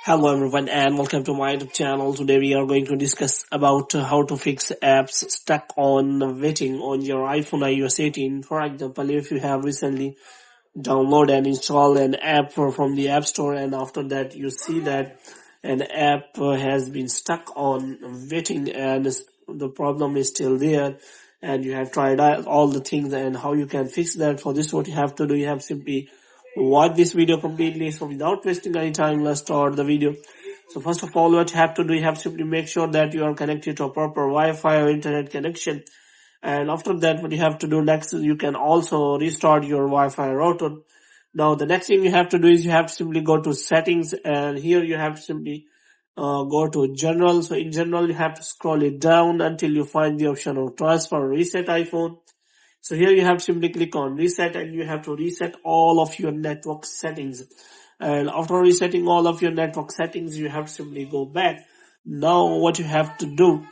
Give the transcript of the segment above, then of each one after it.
Hello everyone and welcome to my YouTube channel. Today we are going to discuss about how to fix apps stuck on waiting on your iPhone iOS 18. For example, if you have recently downloaded and installed an app from the App Store and after that you see that an app has been stuck on waiting and the problem is still there and you have tried out all the things and how you can fix that. For this, what you have to do, you have simply watch this video completely. So without wasting any time, let's start the video. So first of all, what you have to do, you have to simply make sure that you are connected to a proper Wi-Fi or internet connection. And after that, what you have to do next is you can also restart your Wi-Fi router. Now, the next thing you have to do is you have to simply go to settings, and here you have to simply go to general. So in general, you have to scroll it down until you find the option of transfer or reset iPhone. So here you have to simply click on reset and you have to reset all of your network settings. And after resetting all of your network settings, you have to simply go back. Now what you have to do,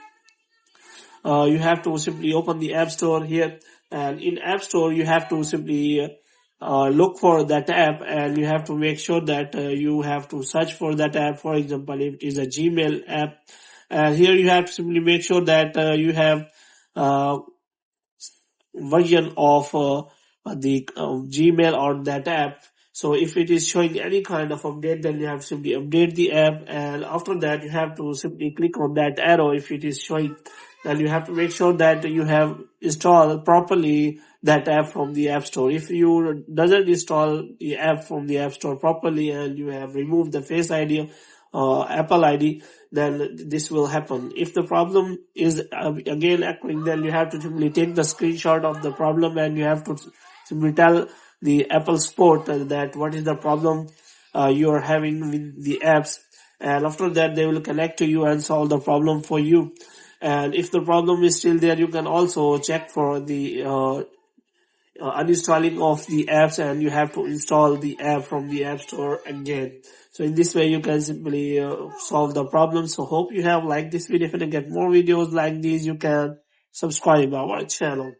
you have to simply open the App Store here, and in App Store you have to simply look for that app and you have to make sure that you have to search for that app. For example, if it is a Gmail app, and here you have to simply make sure that you have uh, version of the Gmail or that app. So if it is showing any kind of update, then you have to simply update the app, and after that you have to simply click on that arrow. If it is showing, then you have to make sure that you have installed properly that app from the App Store. If you doesn't install the app from the App Store properly and you have removed the Face ID, Apple ID, then this will happen. If the problem is again occurring, then you have to simply take the screenshot of the problem and you have to simply tell the Apple support that what is the problem you are having with the apps, and after that they will connect to you and solve the problem for you. And if the problem is still there, you can also check for the uninstalling of the apps and you have to install the app from the App Store again. So in this way you can simply solve the problem. So hope you have liked this video. If you get more videos like these, you can subscribe our channel.